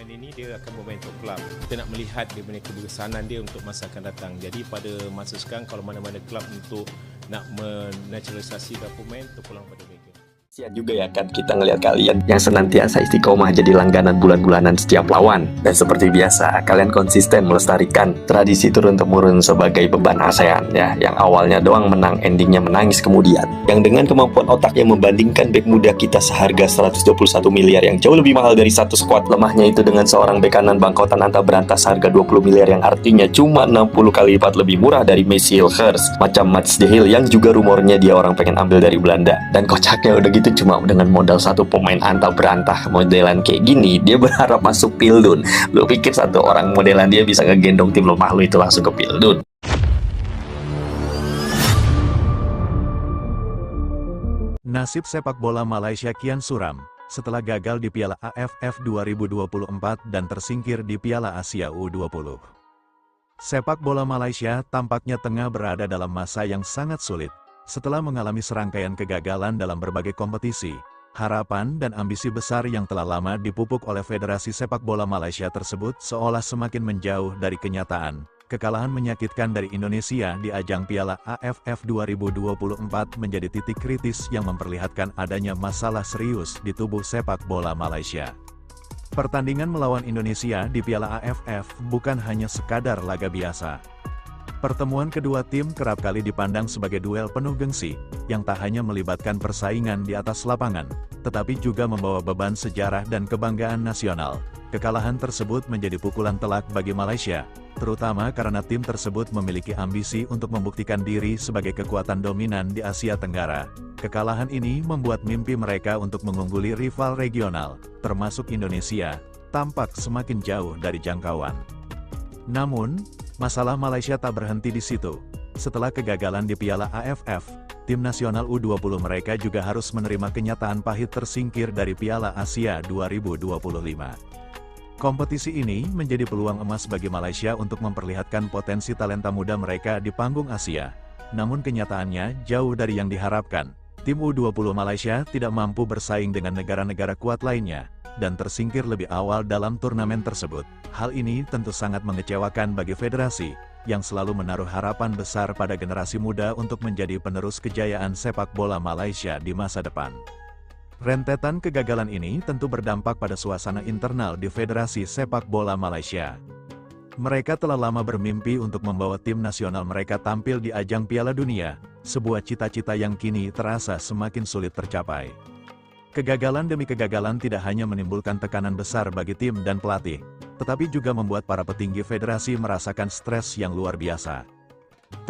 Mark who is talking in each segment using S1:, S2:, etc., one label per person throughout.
S1: turnamen ini dia akan membentuk kelab. Kita nak melihat dia punya keberkesanan dia untuk masa akan datang. Jadi pada masa sekarang kalau mana-mana kelab untuk nak menaturalisasikan pemain, terpulang pada mereka.
S2: Kasian juga ya kan kita ngelihat kalian yang senantiasa istiqomah jadi langganan bulan-bulanan setiap lawan. Dan seperti biasa, kalian konsisten melestarikan tradisi turun-temurun sebagai beban ASEAN ya, yang awalnya doang menang, endingnya menangis kemudian. Yang dengan kemampuan otak yang membandingkan bek muda kita seharga 121 miliar yang jauh lebih mahal dari satu skuad, lemahnya itu dengan seorang bek kanan bangkotan anta berantas harga 20 miliar yang artinya cuma 60 kali lipat lebih murah dari Messi Hilgers, macam Mats de Hill yang juga rumornya dia orang pengen ambil dari Belanda. Dan kocaknya udah gitu cuma dengan modal satu pemain antah berantah modelan kayak gini, dia berharap masuk Pildun. Lu pikir satu orang modelan dia bisa ngegendong tim lemah lu itu langsung ke Pildun?
S3: Nasib sepak bola Malaysia kian suram setelah gagal di Piala AFF 2024 dan tersingkir di Piala Asia U20. Sepak bola Malaysia tampaknya tengah berada dalam masa yang sangat sulit. Setelah mengalami serangkaian kegagalan dalam berbagai kompetisi, harapan dan ambisi besar yang telah lama dipupuk oleh Federasi Sepak Bola Malaysia tersebut seolah semakin menjauh dari kenyataan. Kekalahan menyakitkan dari Indonesia di ajang Piala AFF 2024 menjadi titik kritis yang memperlihatkan adanya masalah serius di tubuh sepak bola Malaysia. Pertandingan melawan Indonesia di Piala AFF bukan hanya sekadar laga biasa. Pertemuan kedua tim kerap kali dipandang sebagai duel penuh gengsi, yang tak hanya melibatkan persaingan di atas lapangan, tetapi juga membawa beban sejarah dan kebanggaan nasional. Kekalahan tersebut menjadi pukulan telak bagi Malaysia, terutama karena tim tersebut memiliki ambisi untuk membuktikan diri sebagai kekuatan dominan di Asia Tenggara. Kekalahan ini membuat mimpi mereka untuk mengungguli rival regional, termasuk Indonesia, tampak semakin jauh dari jangkauan. Namun, masalah Malaysia tak berhenti di situ. Setelah kegagalan di Piala AFF, tim nasional U20 mereka juga harus menerima kenyataan pahit tersingkir dari Piala Asia 2025. Kompetisi ini menjadi peluang emas bagi Malaysia untuk memperlihatkan potensi talenta muda mereka di panggung Asia. Namun kenyataannya jauh dari yang diharapkan. Tim U20 Malaysia tidak mampu bersaing dengan negara-negara kuat lainnya, dan tersingkir lebih awal dalam turnamen tersebut. Hal ini tentu sangat mengecewakan bagi federasi, yang selalu menaruh harapan besar pada generasi muda untuk menjadi penerus kejayaan sepak bola Malaysia di masa depan. Rentetan kegagalan ini tentu berdampak pada suasana internal di Federasi Sepak Bola Malaysia. Mereka telah lama bermimpi untuk membawa tim nasional mereka tampil di ajang Piala Dunia, sebuah cita-cita yang kini terasa semakin sulit tercapai. Kegagalan demi kegagalan tidak hanya menimbulkan tekanan besar bagi tim dan pelatih, tetapi juga membuat para petinggi federasi merasakan stres yang luar biasa.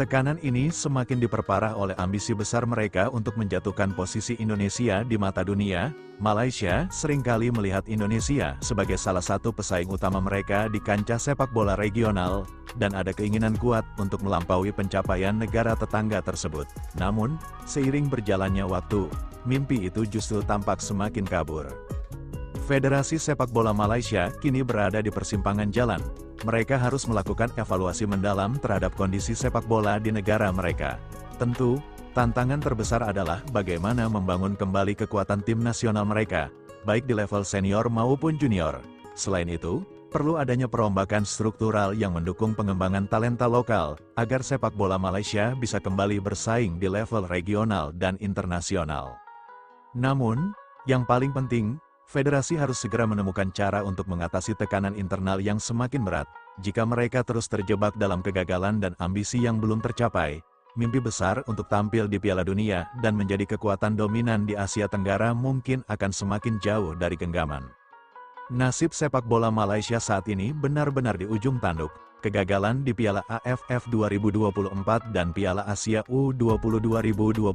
S3: Tekanan ini semakin diperparah oleh ambisi besar mereka untuk menjatuhkan posisi Indonesia di mata dunia. Malaysia seringkali melihat Indonesia sebagai salah satu pesaing utama mereka di kancah sepak bola regional, dan ada keinginan kuat untuk melampaui pencapaian negara tetangga tersebut. Namun, seiring berjalannya waktu, mimpi itu justru tampak semakin kabur. Federasi Sepak Bola Malaysia kini berada di persimpangan jalan. Mereka harus melakukan evaluasi mendalam terhadap kondisi sepak bola di negara mereka. Tentu, tantangan terbesar adalah bagaimana membangun kembali kekuatan tim nasional mereka, baik di level senior maupun junior. Selain itu, perlu adanya perombakan struktural yang mendukung pengembangan talenta lokal, agar sepak bola Malaysia bisa kembali bersaing di level regional dan internasional. Namun, yang paling penting, federasi harus segera menemukan cara untuk mengatasi tekanan internal yang semakin berat. Jika mereka terus terjebak dalam kegagalan dan ambisi yang belum tercapai, mimpi besar untuk tampil di Piala Dunia dan menjadi kekuatan dominan di Asia Tenggara mungkin akan semakin jauh dari genggaman. Nasib sepak bola Malaysia saat ini benar-benar di ujung tanduk. Kegagalan di Piala AFF 2024 dan Piala Asia U20 2025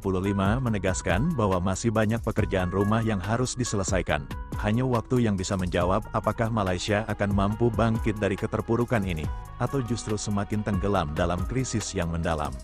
S3: menegaskan bahwa masih banyak pekerjaan rumah yang harus diselesaikan. Hanya waktu yang bisa menjawab apakah Malaysia akan mampu bangkit dari keterpurukan ini, atau justru semakin tenggelam dalam krisis yang mendalam.